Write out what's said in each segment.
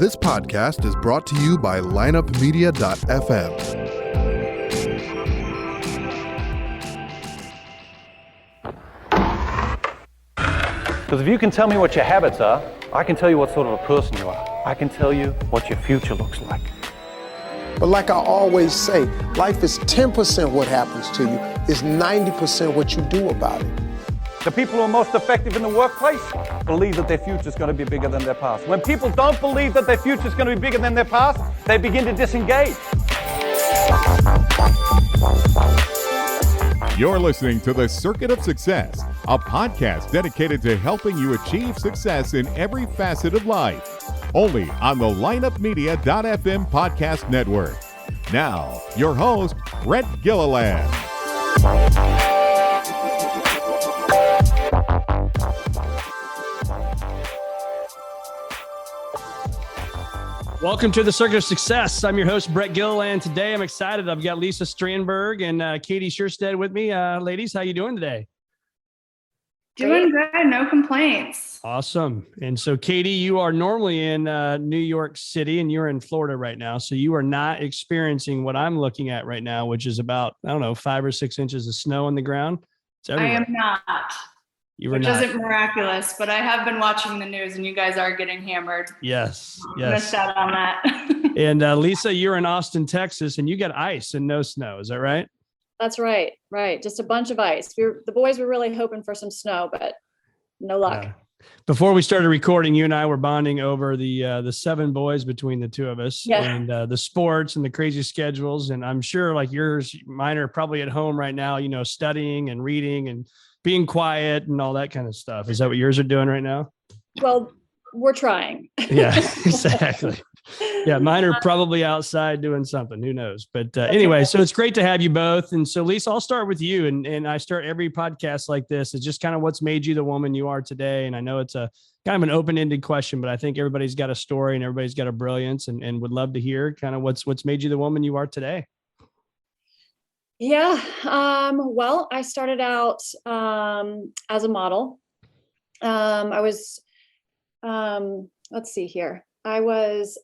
This podcast is brought to you by lineupmedia.fm. Because if you can tell me what your habits are, I can tell you what sort of a person you are. I can tell you what your future looks like. But like I always say, life is 10% what happens to you, it's 90% what you do about it. The people who are most effective in the workplace believe that their future is going to be bigger than their past. When people don't believe that their future is going to be bigger than their past, they begin to disengage. You're listening to The Circuit of Success, a podcast dedicated to helping you achieve success in every facet of life. Only on the lineupmedia.fm podcast network. Now, your host, Brett Gilliland. Welcome to the Circuit of Success. I'm your host, Brett Gilliland. Today, I'm excited. I've got Lisa Strandberg and Kaitie Sjostedt with me. Ladies, how you doing today? Doing good. No complaints. Awesome. And so, Kaitie, you are normally in New York City and you're in Florida right now. So you are not experiencing what I'm looking at right now, which is about, 5 or 6 inches of snow on the ground. I am not. Which isn't miraculous, but I have been watching the news and you guys are getting hammered. Yes. Missed out on that. And Lisa, you're in Austin, Texas, and you got ice and no snow. Is that right? That's right. Right. Just a bunch of ice. The boys were really hoping for some snow, but no luck. Before we started recording, you and I were bonding over the 7 boys between the two of us, and the sports and the crazy schedules. And I'm sure like mine are probably at home right now, studying and reading and being quiet and all that kind of stuff. Is that what yours are doing right now? Well, we're trying. Yeah, exactly. Yeah, mine are probably outside doing something. Who knows? But anyway, so it's great to have you both. And so, Lisa, I'll start with you. And I start every podcast like this. It's just kind of what's made you the woman you are today. And I know it's a kind of an open-ended question, but I think everybody's got a story and everybody's got a brilliance and would love to hear kind of what's made you the woman you are today. Yeah. Well, I started out as a model. I was, let's see here. I was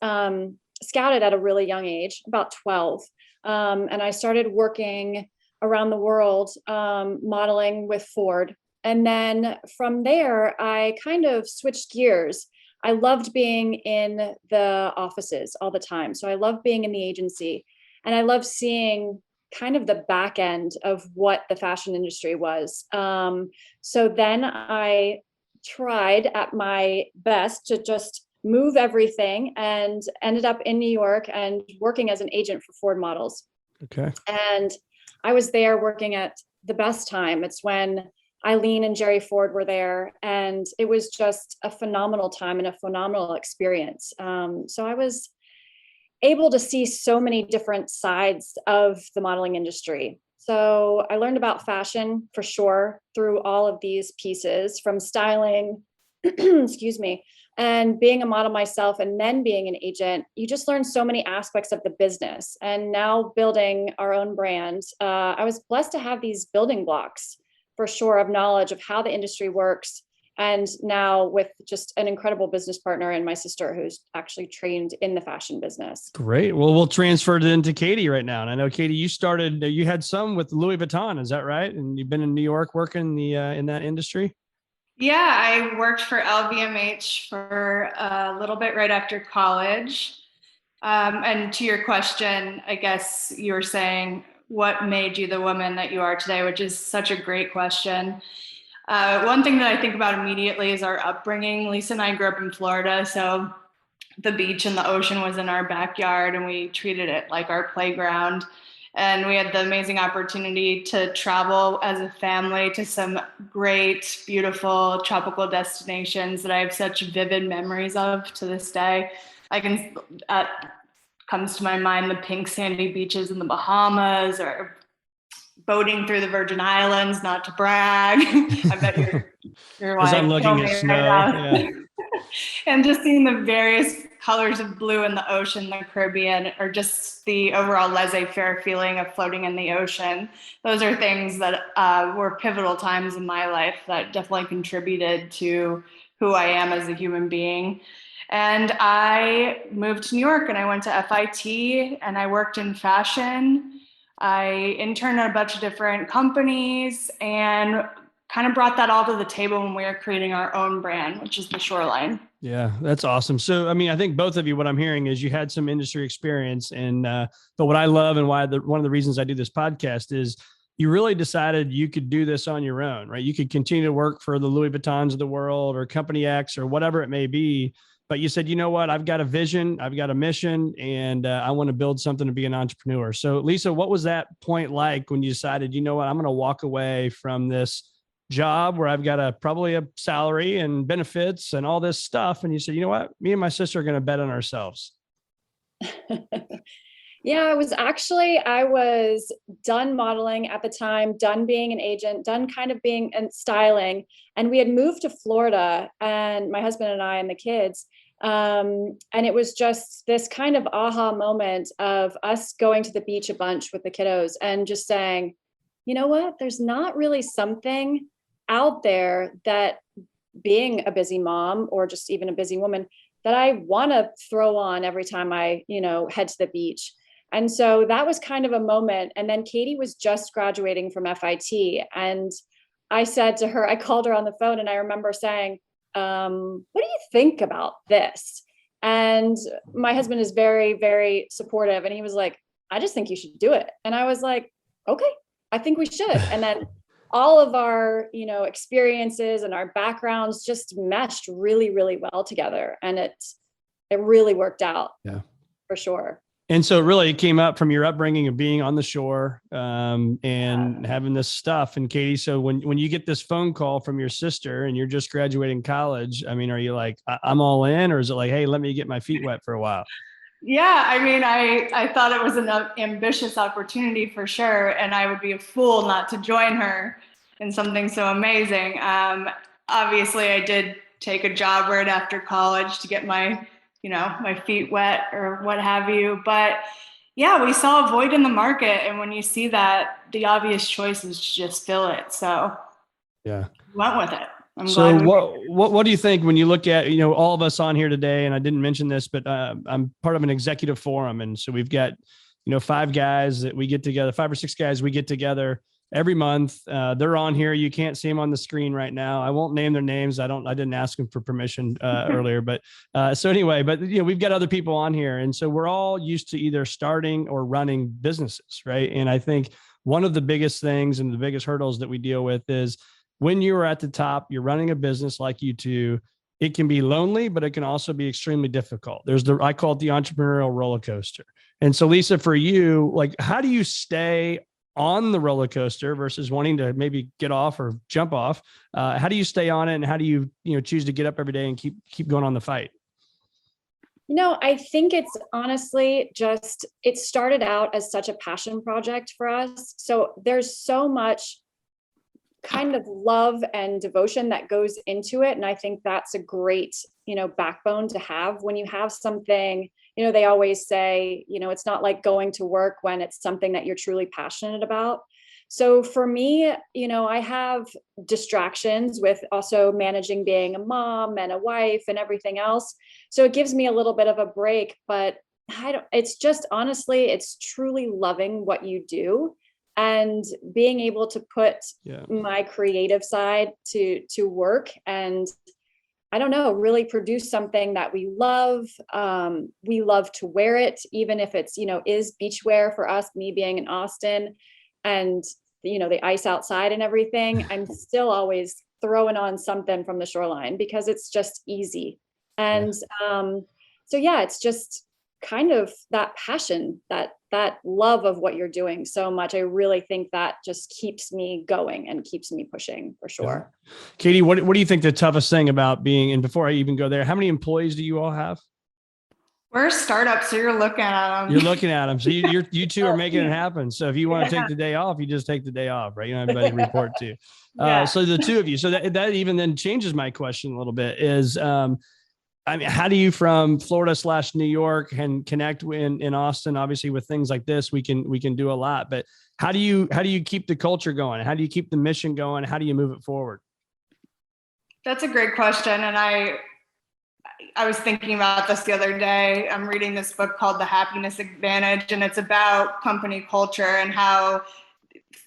scouted at a really young age, about 12. And I started working around the world, modeling with Ford. And then from there, I kind of switched gears. I loved being in the offices all the time. So I loved being in the agency and I loved seeing kind of the back end of what the fashion industry was. So then I tried at my best to just move everything and ended up in New York and working as an agent for Ford models. Okay. And I was there working at the best time. It's when Eileen and Jerry Ford were there. And it was just a phenomenal time and a phenomenal experience. So I was able to see so many different sides of the modeling industry. So I learned about fashion for sure through all of these pieces, from styling, excuse me, and being a model myself and then being an agent. You just learn so many aspects of the business. And now building our own brand, I was blessed to have these building blocks for sure of knowledge of how the industry works. And now with just an incredible business partner and my sister who's actually trained in the fashion business. Great. Well, we'll transfer it into Kaitie right now. And I know, Kaitie, you had some with Louis Vuitton. Is that right? And you've been in New York working in that industry? Yeah, I worked for LVMH for a little bit right after college. And to your question, I guess you were saying, what made you the woman that you are today, which is such a great question. One thing that I think about immediately is our upbringing. Lisa and I grew up in Florida, so the beach and the ocean was in our backyard and we treated it like our playground. And we had the amazing opportunity to travel as a family to some great, beautiful tropical destinations that I have such vivid memories of to this day. Comes to my mind the pink sandy beaches in the Bahamas, or boating through the Virgin Islands, not to brag. I bet you're like, I'm looking at snow. Right yeah. And just seeing the various colors of blue in the ocean, the Caribbean, or just the overall laissez-faire feeling of floating in the ocean. Those are things that were pivotal times in my life that definitely contributed to who I am as a human being. And I moved to New York and I went to FIT and I worked in fashion. I interned at a bunch of different companies and kind of brought that all to the table when we were creating our own brand, which is the Shoreline. Yeah, that's awesome. So, I mean, I think both of you, what I'm hearing is you had some industry experience, and but what I love and why one of the reasons I do this podcast is you really decided you could do this on your own, right? You could continue to work for the Louis Vuittons of the world or Company X or whatever it may be, but you said, you know what, I've got a vision, I've got a mission, and I want to build something to be an entrepreneur. So, Lisa, what was that point like when you decided, you know what, I'm going to walk away from this job where I've got probably a salary and benefits and all this stuff. And you said, you know what, me and my sister are going to bet on ourselves. Yeah, I was done modeling at the time, done being an agent, done kind of being and styling. And we had moved to Florida, and my husband and I and the kids. And it was just this kind of aha moment of us going to the beach a bunch with the kiddos and just saying, you know what, there's not really something out there that being a busy mom or just even a busy woman that I want to throw on every time I, head to the beach. And so that was kind of a moment. And then Kaitie was just graduating from FIT. And I said to her, I called her on the phone and I remember saying, what do you think about this? And my husband is very, very supportive. And he was like, I just think you should do it. And I was like, okay, I think we should. And then all of our, experiences and our backgrounds just meshed really, really well together. And it really worked out. Yeah, for sure. And so really it came up from your upbringing of being on the shore and having this stuff. And Kaitie, so when you get this phone call from your sister and you're just graduating college, I mean, are you like, I'm all in, or is it like, hey, let me get my feet wet for a while? Yeah, I mean, I thought it was an ambitious opportunity for sure, and I would be a fool not to join her in something so amazing. Obviously, I did take a job right after college to get my feet wet or what have you. But yeah, we saw a void in the market, and when you see that, the obvious choice is to just fill it. So yeah, went with it. So what do you think when you look at, all of us on here today, and I didn't mention this, but I'm part of an executive forum. And so we've got, 5 guys that we get together, 5 or 6 guys we get together every month. They're on here. You can't see them on the screen right now. I won't name their names. I didn't ask them for permission earlier, but so anyway, but we've got other people on here. And so we're all used to either starting or running businesses. Right. And I think one of the biggest things and the biggest hurdles that we deal with is when you're at the top, you're running a business like you two, it can be lonely, but it can also be extremely difficult. I call it the entrepreneurial roller coaster. And so Lisa, for you, like, how do you stay on the roller coaster versus wanting to maybe get off or jump off? How do you stay on it? And how do you, choose to get up every day and keep going on the fight? I think it's honestly it started out as such a passion project for us. So there's so much kind of love and devotion that goes into it. And I think that's a great, backbone to have when you have something, they always say, it's not like going to work when it's something that you're truly passionate about. So for me, I have distractions with also managing being a mom and a wife and everything else. So it gives me a little bit of a break, but it's just, honestly, it's truly loving what you do and being able to put my creative side to work and, I don't know, really produce something that we love. We love to wear it, even if it's, is beachwear for us, me being in Austin and, the ice outside and everything. I'm still always throwing on something from the Shoreline because it's just easy. And so, it's just kind of that passion, that love of what you're doing so much. I really think that just keeps me going and keeps me pushing for sure. Yeah. Kaitie, what do you think the toughest thing about being, and before I even go there, how many employees do you all have? We're a startup, so you're looking at them. You're looking at them. So you two are making it happen. So if you want to take the day off, you just take the day off, right? You don't have anybody to report to. So the two of you, so that even then changes my question a little bit is, I mean, how do you from Florida / New York and connect in Austin? Obviously with things like this, we can do a lot, but how do you keep the culture going? How do you keep the mission going? How do you move it forward? That's a great question. And I was thinking about this the other day. I'm reading this book called The Happiness Advantage, and it's about company culture and how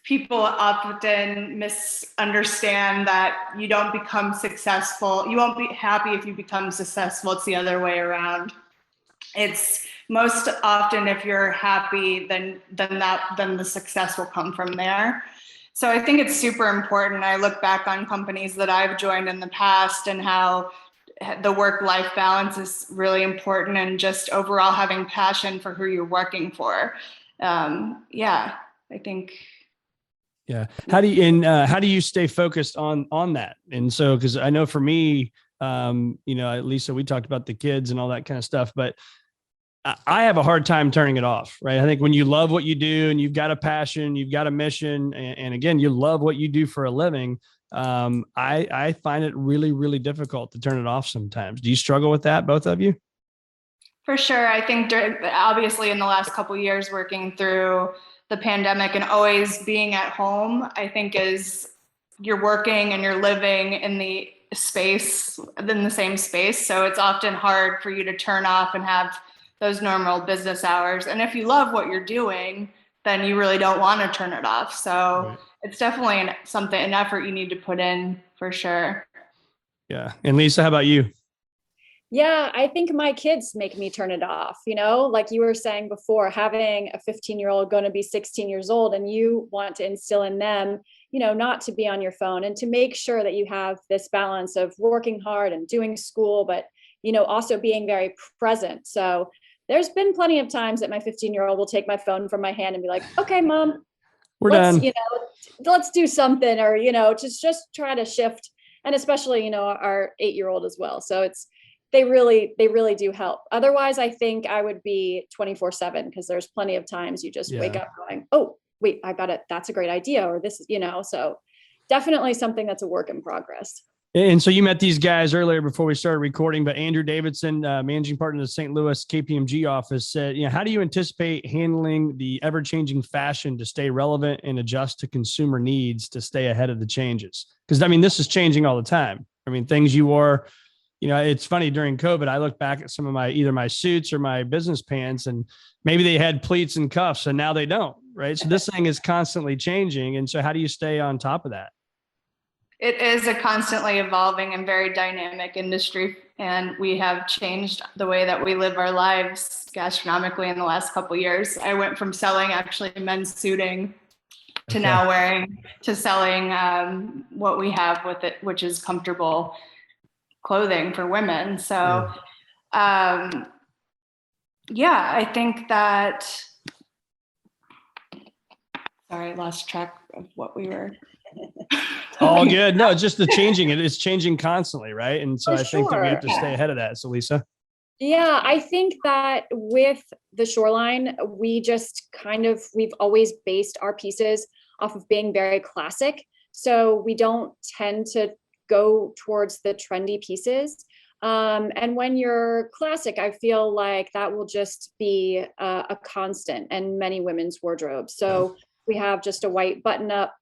people often misunderstand that you don't become successful. You won't be happy if you become successful. It's the other way around. It's most often if you're happy, then the success will come from there. So I think it's super important. I look back on companies that I've joined in the past and how the work-life balance is really important, and just overall having passion for who you're working for. I think. Yeah. How do you stay focused on that? And so, because I know for me, Lisa, we talked about the kids and all that kind of stuff, but I have a hard time turning it off, right? I think when you love what you do and you've got a passion, you've got a mission, and again, you love what you do for a living. I find it really, really difficult to turn it off sometimes. Do you struggle with that, both of you? For sure. I think obviously in the last couple of years working through the pandemic and always being at home, I think is you're working and you're living in the same space. So it's often hard for you to turn off and have those normal business hours. And if you love what you're doing, then you really don't want to turn it off. So It's definitely an effort you need to put in for sure. Yeah. And Lisa, how about you? Yeah, I think my kids make me turn it off, like you were saying before, having a 15-year-old going to be 16 years old, and you want to instill in them, not to be on your phone and to make sure that you have this balance of working hard and doing school, but, also being very present. So there's been plenty of times that my 15-year-old will take my phone from my hand and be like, okay, Mom, let's done. Let's do something, or, just try to shift. And especially, our 8-year-old as well. So they really do help. Otherwise, I think I would be 24/7, because there's plenty of times you just wake up going, oh, wait, I got it. That's a great idea. Or this, so definitely something that's a work in progress. And so you met these guys earlier before we started recording, but Andrew Davidson, managing partner of the St. Louis KPMG office, said, how do you anticipate handling the ever-changing fashion to stay relevant and adjust to consumer needs to stay ahead of the changes? Because, this is changing all the time. Things you wore, it's funny, during COVID, I look back at some of either my suits or my business pants, and maybe they had pleats and cuffs and now they don't, right? So this thing is constantly changing. And so how do you stay on top of that? It is a constantly evolving and very dynamic industry, and we have changed the way that we live our lives gastronomically in the last couple of years. I went from selling actually men's suiting to now selling what we have with it, which is comfortable clothing for women. So, I think that, sorry, I lost track of what we were. All good. No, it's just it's changing constantly, right? And so I think that we have to stay ahead of that. So Lisa? Yeah, I think that with the Shoreline, we've always based our pieces off of being very classic. So we don't tend to go towards the trendy pieces. And when you're classic, I feel like that will just be a constant in many women's wardrobes. So we have just a white button-up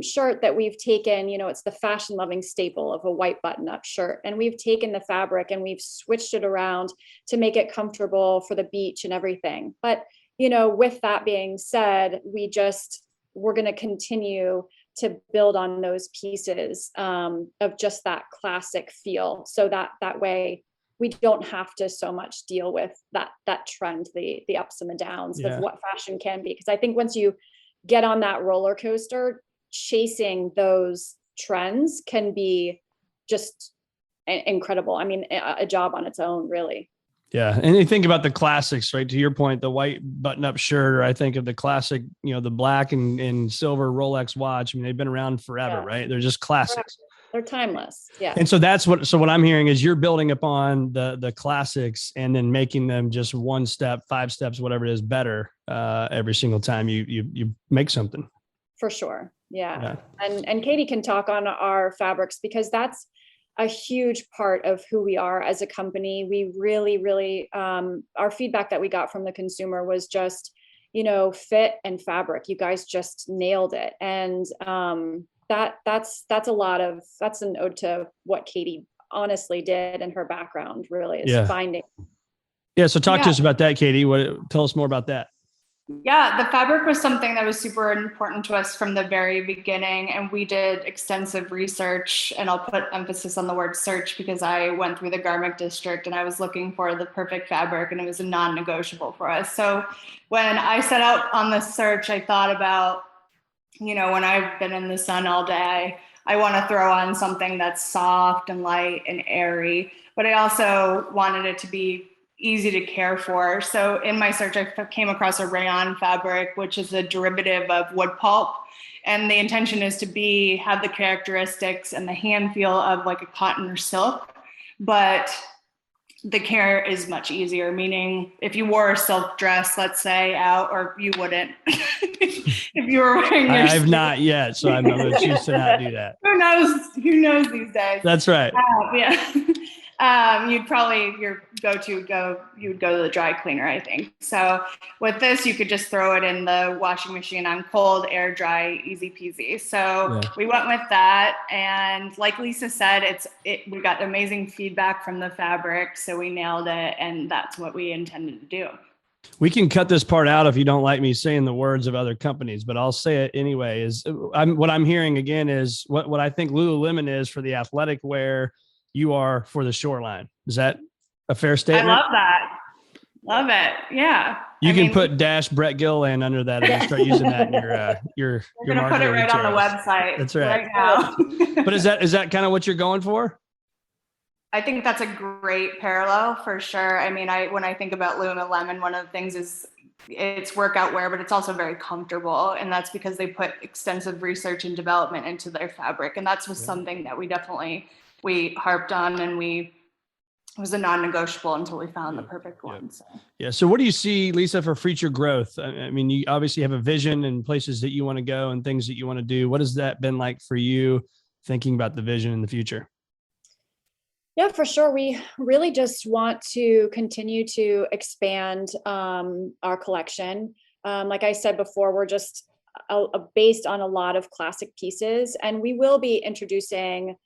shirt that we've taken, it's the fashion loving staple of a white button-up shirt. And we've taken the fabric and we've switched it around to make it comfortable for the beach and everything. But, with that being said, we're going to continue to build on those pieces of just that classic feel. So that way we don't have to so much deal with that trend, the ups and the downs of what fashion can be. Because I think once you get on that roller coaster, chasing those trends can be just incredible. A job on its own, really. Yeah. And you think about the classics, right? To your point, the white button-up shirt, or I think of the classic, the black and silver Rolex watch. They've been around forever, right? They're just classics. They're timeless. Yeah. And so what I'm hearing is you're building upon the classics and then making them just one step, 5 steps, whatever it is, better every single time you make something. For sure. Yeah. And Kaitie can talk on our fabrics, because that's a huge part of who we are as a company. We really, really, our feedback that we got from the consumer was just, fit and fabric. You guys just nailed it. And that's an ode to what Kaitie honestly did in her background, really, is finding. Yeah. So talk to us about that, Kaitie. Tell us more about that. Yeah, the fabric was something that was super important to us from the very beginning, and we did extensive research, and I'll put emphasis on the word search because I went through the garment district and I was looking for the perfect fabric, and it was a non-negotiable for us. So when I set out on this search, I thought about, when I've been in the sun all day, I want to throw on something that's soft and light and airy, but I also wanted it to be easy to care for. So in my search, I came across a rayon fabric, which is a derivative of wood pulp. And the intention is to have the characteristics and the hand feel of like a cotton or silk, but the care is much easier, meaning if you wore a silk dress, let's say, out, or you wouldn't, if you were wearing your I've not yet, so I'm going to choose to not do that. Who knows these days? That's right. Yeah. You'd probably, your go-to you would go to the dry cleaner, I think. So with this, you could just throw it in the washing machine on cold, air dry, easy peasy. So we went with that. And like Lisa said, we got amazing feedback from the fabric. So we nailed it. And that's what we intended to do. We can cut this part out if you don't like me saying the words of other companies, but I'll say it anyway. What I'm hearing again is what I think Lululemon is for the athletic wear, you are for the shoreline. Is that a fair statement? I love that. Love it. Yeah. You can put Brett Gilliland under that and start using that in your We're going to put it right on the website. That's right. Now. But is that kind of what you're going for? I think that's a great parallel for sure. I mean, when I think about Lululemon, one of the things is it's workout wear, but it's also very comfortable. And that's because they put extensive research and development into their fabric. And that's something that we harped on, and it was a non-negotiable until we found the perfect one. So what do you see, Lisa, for future growth? I mean, you obviously have a vision and places that you want to go and things that you want to do. What has that been like for you, thinking about the vision in the future? Yeah, for sure. We really just want to continue to expand our collection. Like I said before, we're just based on a lot of classic pieces, and we will be reintroducing,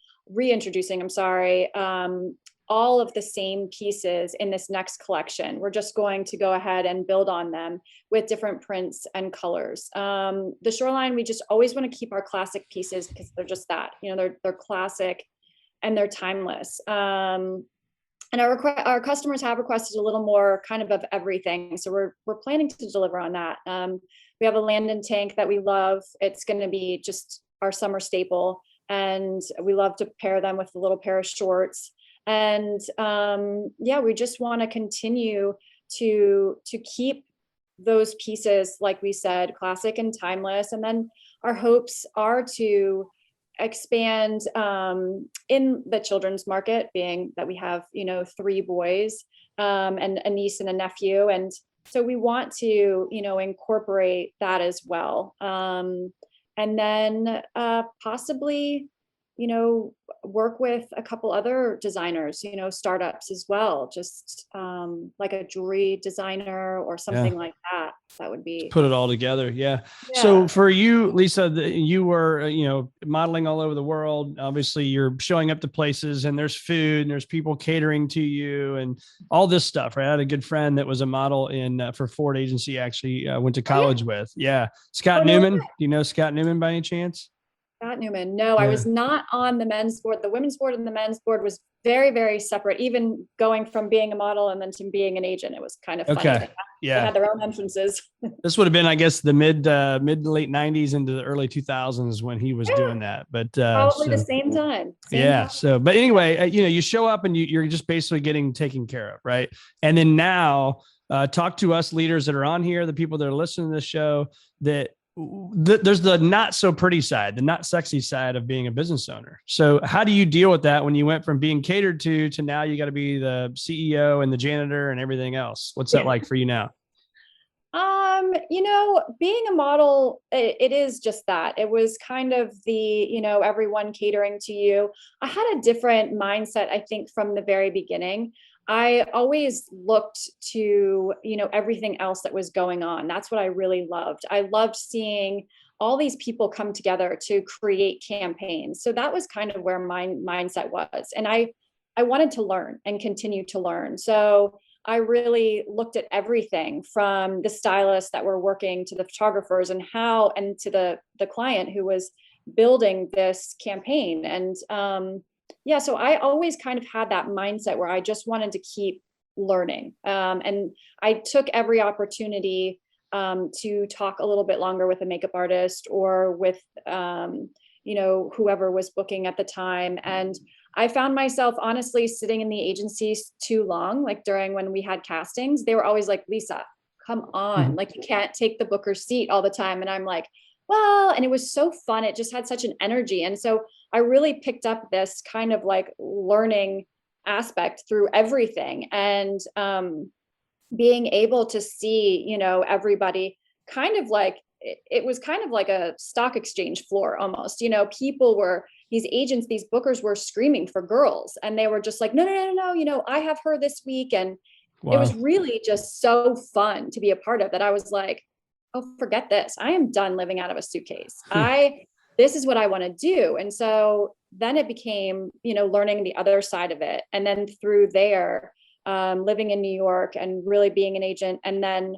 all of the same pieces in this next collection. We're just going to go ahead and build on them with different prints and colors. The shoreline, we just always want to keep our classic pieces because they're just that, they're classic and they're timeless. And our customers have requested a little more kind of everything. So we're planning to deliver on that. We have a Landon tank that we love. It's going to be just our summer staple. And we love to pair them with a little pair of shorts. And we just want to continue to keep those pieces, like we said, classic and timeless. And then our hopes are to expand in the children's market, being that we have 3 boys and a niece and a nephew. And so we want to incorporate that as well. And then possibly, work with a couple other designers, startups as well, just like a jewelry designer or something like that. That would be. Put it all together. Yeah. So for you, Lisa, you were, modeling all over the world. Obviously, you're showing up to places and there's food and there's people catering to you and all this stuff, right? I had a good friend that was a model for Ford Agency, actually went to college with. Yeah. Scott Newman. Do you know Scott Newman by any chance? Scott Newman. No, I was not on the men's board. The women's board and the men's board was very, very separate. Even going from being a model and then to being an agent, it was kind of funny. Okay. They had their own entrances. This would have been, I guess, the mid to late 90s into the early 2000s when he was doing that. But probably the same time. So, but anyway, you show up and you're just basically getting taken care of, right? And then now, talk to us leaders that are on here, the people that are listening to this show, that there's the not so pretty side, the not sexy side of being a business owner. So how do you deal with that when you went from being catered to now you got to be the CEO and the janitor and everything else? What's that like for you now? Being a model, it is just that. It was kind of the, everyone catering to you. I had a different mindset, I think, from the very beginning. I always looked to, everything else that was going on. That's what I really loved. I loved seeing all these people come together to create campaigns. So that was kind of where my mindset was. And I I wanted to learn and continue to learn. So I really looked at everything from the stylists that were working to the photographers and to the client who was building this campaign. And yeah, so I always kind of had that mindset where I just wanted to keep learning. And I took every opportunity to talk a little bit longer with a makeup artist or with, whoever was booking at the time. And I found myself honestly sitting in the agencies too long, like during when we had castings, they were always like, Lisa, come on, like you can't take the booker's seat all the time. And I'm like, well, and it was so fun. It just had such an energy. And so I really picked up this kind of like learning aspect through everything. And being able to see, everybody kind of like, it was kind of like a stock exchange floor almost, these agents, these bookers were screaming for girls and they were just like, no, I have her this week. And it was really just so fun to be a part of that. I was like, oh, forget this. I am done living out of a suitcase. This is what I want to do. And so then it became, learning the other side of it. And then through there, living in New York and really being an agent, and then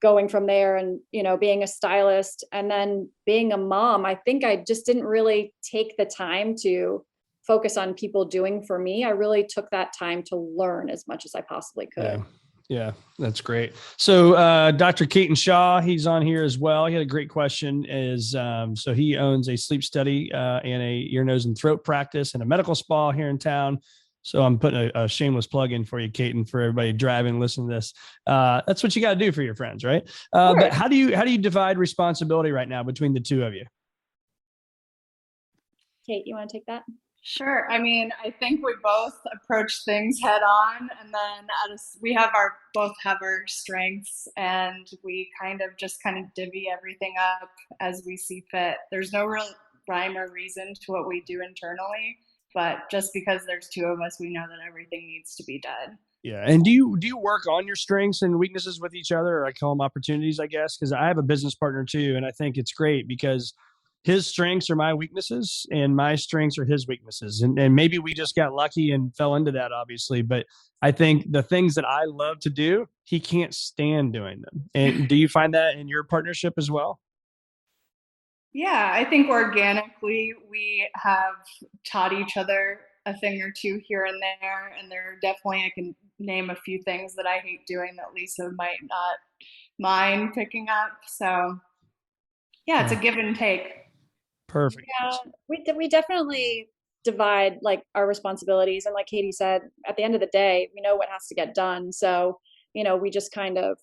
going from there and, being a stylist and then being a mom, I think I just didn't really take the time to focus on people doing for me. I really took that time to learn as much as I possibly could. Yeah, that's great. So Dr. Kaitie Shaw, he's on here as well. He had a great question. So he owns a sleep study and a ear, nose, and throat practice and a medical spa here in town. So I'm putting a shameless plug in for you, Kaitie, for everybody driving and listening to this. That's what you got to do for your friends, right? But how do you divide responsibility right now between the two of you? Kate, you want to take that? Sure. I mean, I think we both approach things head on, and then we both have our strengths, and we kind of divvy everything up as we see fit. There's no real rhyme or reason to what we do internally. But just because there's two of us, we know that everything needs to be done. Yeah. And do you work on your strengths and weaknesses with each other? Or I call them opportunities, I guess, because I have a business partner too. And I think it's great because his strengths are my weaknesses and my strengths are his weaknesses. And maybe we just got lucky and fell into that, obviously. But I think the things that I love to do, he can't stand doing them. And do you find that in your partnership as well? Yeah, I think organically we have taught each other a thing or two here and there. And I can name a few things that I hate doing that Lisa might not mind picking up. So yeah, it's a give and take. Perfect. Yeah, we definitely divide like our responsibilities. And like Kaitie said, at the end of the day, we know what has to get done. So, we just kind of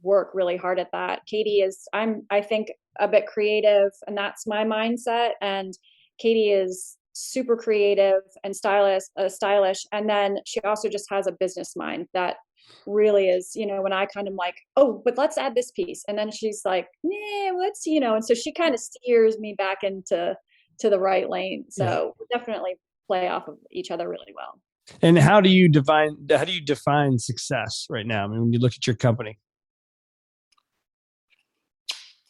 work really hard at that. Kaitie I think a bit creative, and that's my mindset. And Kaitie is super creative and stylish. And then she also just has a business mind that really is, when I kind of like, oh, but let's add this piece. And then she's like, yeah, let's, and so she kind of steers me back into the right lane. So we definitely play off of each other really well. And how do you define success right now? I mean, when you look at your company?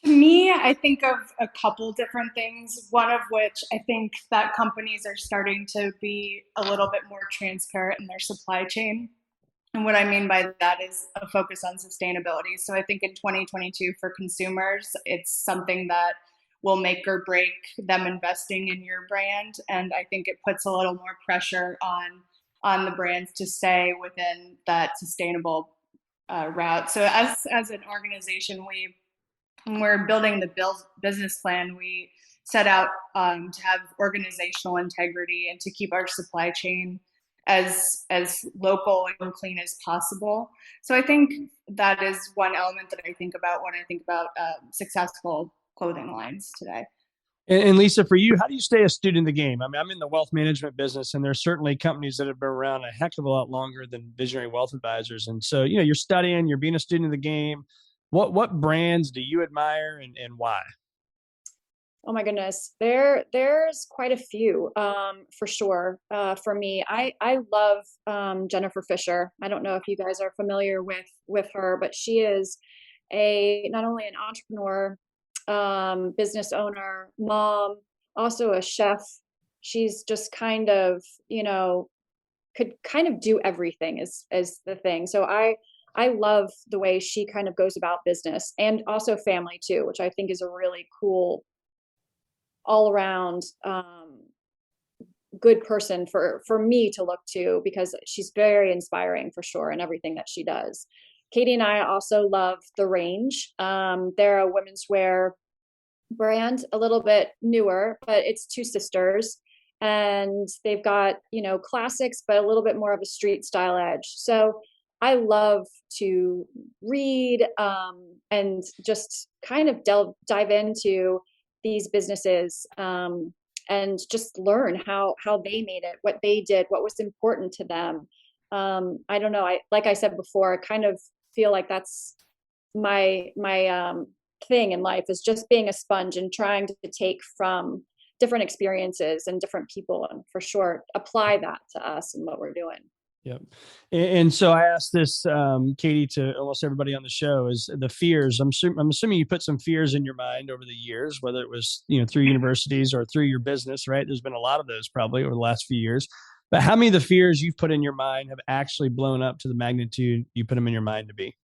To me, I think of a couple different things, one of which I think that companies are starting to be a little bit more transparent in their supply chain. And what I mean by that is a focus on sustainability. So I think in 2022 for consumers, it's something that will make or break them investing in your brand. And I think it puts a little more pressure on the brands to stay within that sustainable route. So as an organization, when we're building the business plan, we set out to have organizational integrity and to keep our supply chain as local and clean as possible. So I think that is one element that I think about when I think about successful clothing lines today. And Lisa, for you, how do you stay a student of the game? I mean, I'm in the wealth management business, and there's certainly companies that have been around a heck of a lot longer than Visionary Wealth Advisors. And so, you're studying, you're being a student of the game. What brands do you admire and why? Oh my goodness, there's quite a few for sure. For me, I love Jennifer Fisher. I don't know if you guys are familiar with her, but she is not only an entrepreneur, business owner, mom, also a chef. She's just kind of could kind of do everything is the thing. So I love the way she kind of goes about business, and also family too, which I think is a really cool all around good person for me to look to, because she's very inspiring for sure in everything that she does. Kaitie and I also love The Range. They're a women's wear brand, a little bit newer, but it's two sisters, and they've got, classics, but a little bit more of a street style edge. So I love to read and just kind of dive into these businesses and just learn how they made it, what they did, what was important to them. I don't know. Like I said before, I kind of feel like that's my thing in life, is just being a sponge and trying to take from different experiences and different people, and for sure apply that to us and what we're doing. Yep. And so I asked this, Kaitie, to almost everybody on the show, is the fears. I'm assuming you put some fears in your mind over the years, whether it was, through universities or through your business, right? There's been a lot of those probably over the last few years. But how many of the fears you've put in your mind have actually blown up to the magnitude you put them in your mind to be?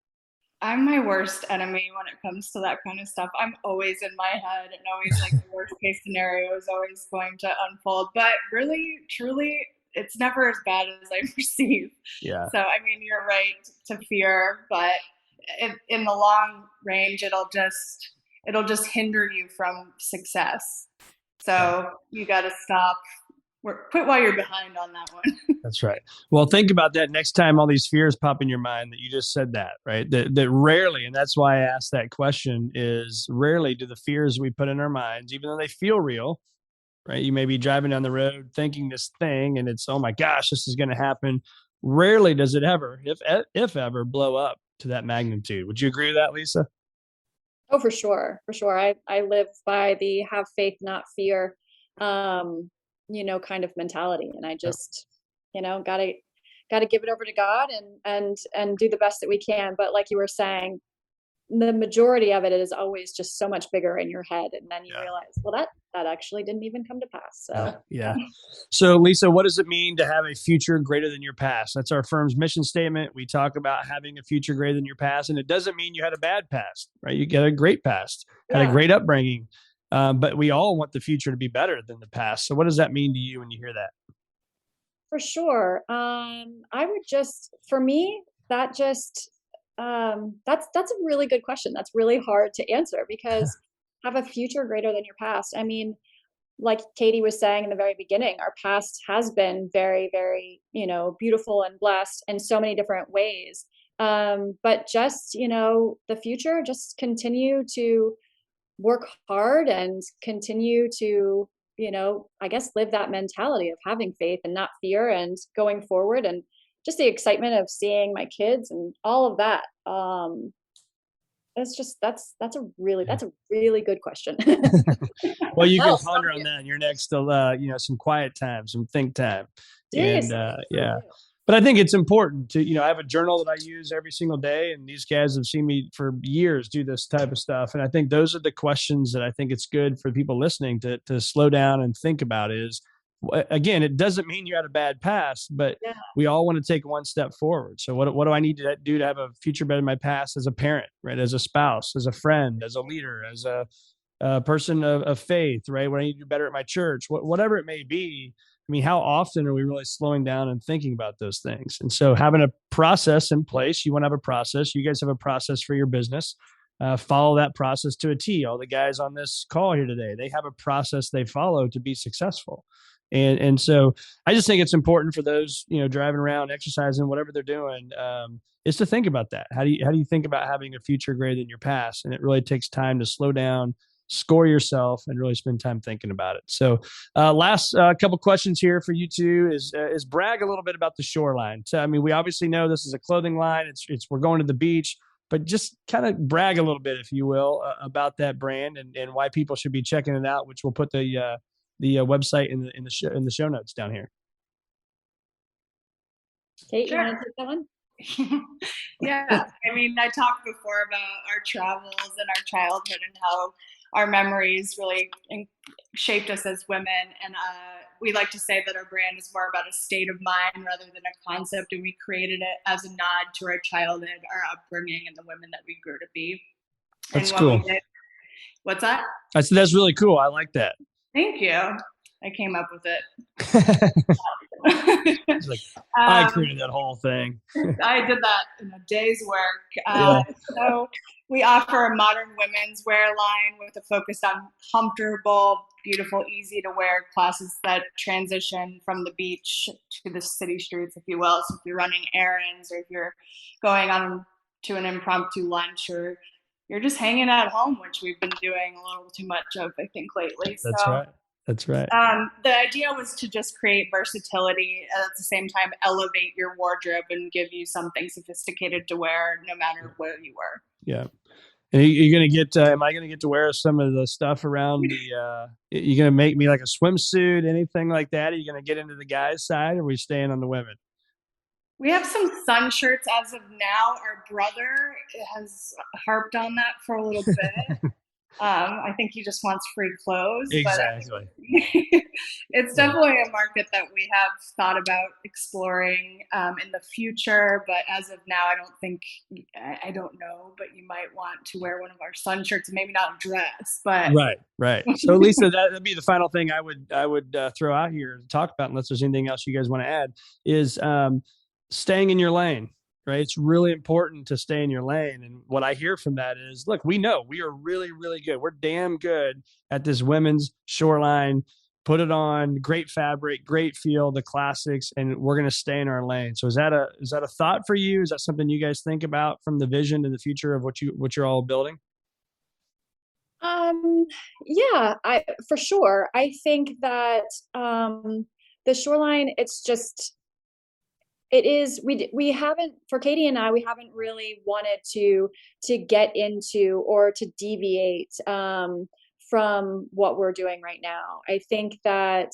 I'm my worst enemy when it comes to that kind of stuff. I'm always in my head, and always like the worst case scenario is always going to unfold. But really, truly, it's never as bad as I perceive. Yeah. So, I mean, you're right to fear, but in the long range, it'll just hinder you from success. So you got to stop. Quit while you're behind on that one. That's right. Well, think about that next time all these fears pop in your mind, that you just said that, right? That rarely, and that's why I asked that question, is rarely do the fears we put in our minds, even though they feel real, right? You may be driving down the road thinking this thing and it's, oh my gosh, this is going to happen. Rarely does it ever, if ever, blow up to that magnitude. Would you agree with that, Lisa? Oh, for sure. For sure. I live by the have faith, not fear, kind of mentality. And I just, gotta give it over to God and do the best that we can. But like you were saying, the majority of it is always just so much bigger in your head. And then you realize, well, that actually didn't even come to pass. So yeah. So Lisa, what does it mean to have a future greater than your past? That's our firm's mission statement. We talk about having a future greater than your past, and it doesn't mean you had a bad past, right? You got a great past, had a great upbringing. But we all want the future to be better than the past. So what does that mean to you when you hear that? For sure. I would for me, that's a really good question. That's really hard to answer, because have a future greater than your past. I mean, like Kaitie was saying in the very beginning, our past has been very, very, beautiful and blessed in so many different ways. But just, the future, just continue to work hard and continue to, I guess, live that mentality of having faith and not fear, and going forward, and just the excitement of seeing my kids and all of that. That's a really good question. Well, you can ponder on that in your next, some quiet time, some think time. Seriously. And but I think it's important to, I have a journal that I use every single day, and these guys have seen me for years do this type of stuff. And I think those are the questions that I think it's good for people listening to slow down and think about. Is, again, it doesn't mean you had a bad past, but we all want to take one step forward. So what do I need to do to have a future better than my past, as a parent, right? As a spouse, as a friend, as a leader, as a person of faith, right? What I need to do better at my church, whatever it may be. I mean, how often are we really slowing down and thinking about those things? And so having a process in place, you want to have a process. You guys have a process for your business. Follow that process to a T. All the guys on this call here today, they have a process they follow to be successful. And so I just think it's important for those, driving around, exercising, whatever they're doing, is to think about that. How do you think about having a future greater than your past? And it really takes time to slow down, score yourself, and really spend time thinking about it. So last couple questions here for you two is brag a little bit about the Shoreline. So, I mean, we obviously know this is a clothing line. We're going to the beach, but just kind of brag a little bit, if you will, about that brand and why people should be checking it out, which we'll put the website in the show notes down here. Kate, you want to take that one? Yeah, I mean, I talked before about our travels and our childhood and how our memories really shaped us as women. And we like to say that our brand is more about a state of mind rather than a concept. And we created it as a nod to our childhood, our upbringing, and the women that we grew to be. That's and when cool. What's that? I said, that's really cool. I like that. Thank you. I came up with it. It's like, I created that whole thing. I did that in a day's work. So we offer a modern women's wear line with a focus on comfortable, beautiful, easy to wear classes that transition from the beach to the city streets, if you will. So if you're running errands, or if you're going on to an impromptu lunch, or you're just hanging at home, which we've been doing a little too much of, I think, lately. That's right. The idea was to just create versatility and at the same time elevate your wardrobe and give you something sophisticated to wear no matter where you were. Yeah. And you're going to get, am I going to get to wear some of the stuff around the, you're going to make me like a swimsuit, anything like that? Are you going to get into the guys' side, or are we staying on the women? We have some sun shirts as of now. Our brother has harped on that for a little bit. I think he just wants free clothes. Exactly. But it's definitely a market that we have thought about exploring in the future. But as of now, I don't know, but you might want to wear one of our sun shirts, maybe not a dress, but. Right. So Lisa, that'd be the final thing I would throw out here to talk about, unless there's anything else you guys want to add, is staying in your lane. Right. It's really important to stay in your lane. And what I hear from that is, look, we know we are really, really good. We're damn good at this women's shoreline. Put it on, great fabric, great feel, the classics, and we're going to stay in our lane. So is that a thought for you? Is that something you guys think about from the vision to the future of what you're all building? Yeah, for sure. I think that the shoreline, we haven't, for Kaitie and I, we haven't really wanted to get into or to deviate from what we're doing right now. I think that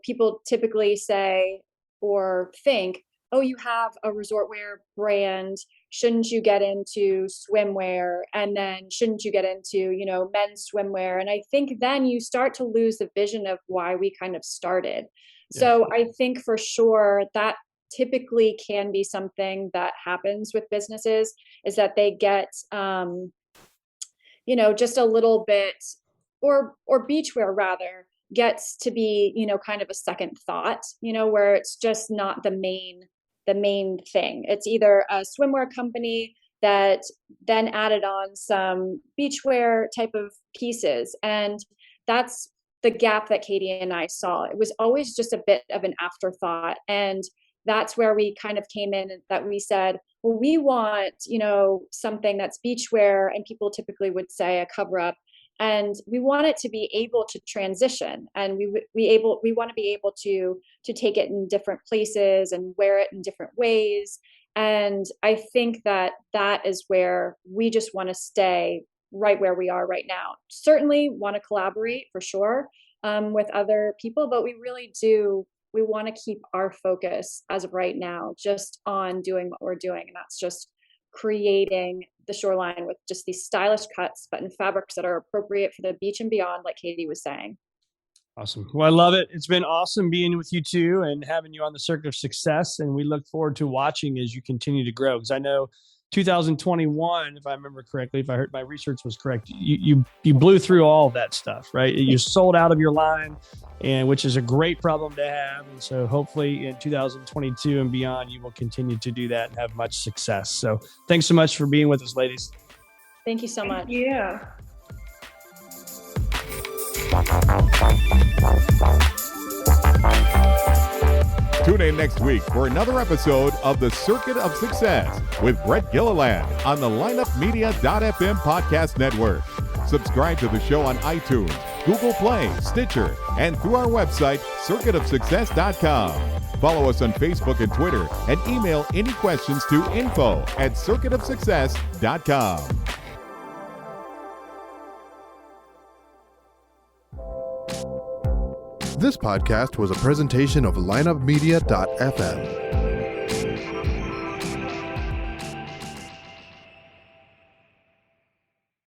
people typically say or think, oh, you have a resort wear brand, shouldn't you get into swimwear? And then shouldn't you get into, men's swimwear? And I think then you start to lose the vision of why we kind of started. Yeah. So I think for sure that typically can be something that happens with businesses, is that they get, just a little bit, or beachwear rather, gets to be, kind of a second thought, where it's just not the main thing. It's either a swimwear company that then added on some beachwear type of pieces. And that's the gap that Kaitie and I saw. It was always just a bit of an afterthought. And that's where we kind of came in, that we said, well, we want, something that's beachwear, and people typically would say a cover up. And we want it to be able to transition, and we want to be able to take it in different places and wear it in different ways. And I think that is where we just want to stay right where we are right now. Certainly want to collaborate for sure with other people, but we really do. We want to keep our focus as of right now just on doing what we're doing, and that's just creating the shoreline with just these stylish cuts, but in fabrics that are appropriate for the beach and beyond, like Kaitie was saying. Awesome. Well, I love it. It's been awesome being with you two and having you on the Circuit of Success. And we look forward to watching as you continue to grow. Because I know 2021, if I remember correctly, if I heard my research was correct, you blew through all of that stuff, right? You sold out of your line, and which is a great problem to have. And so hopefully in 2022 and beyond, you will continue to do that and have much success. So thanks so much for being with us, ladies. Thank you so much. Thank you. Tune in next week for another episode of The Circuit of Success with Brett Gilliland on the lineupmedia.fm podcast network. Subscribe to the show on iTunes, Google Play, Stitcher, and through our website, circuitofsuccess.com. Follow us on Facebook and Twitter, and email any questions to info@circuitofsuccess.com. This podcast was a presentation of lineupmedia.fm.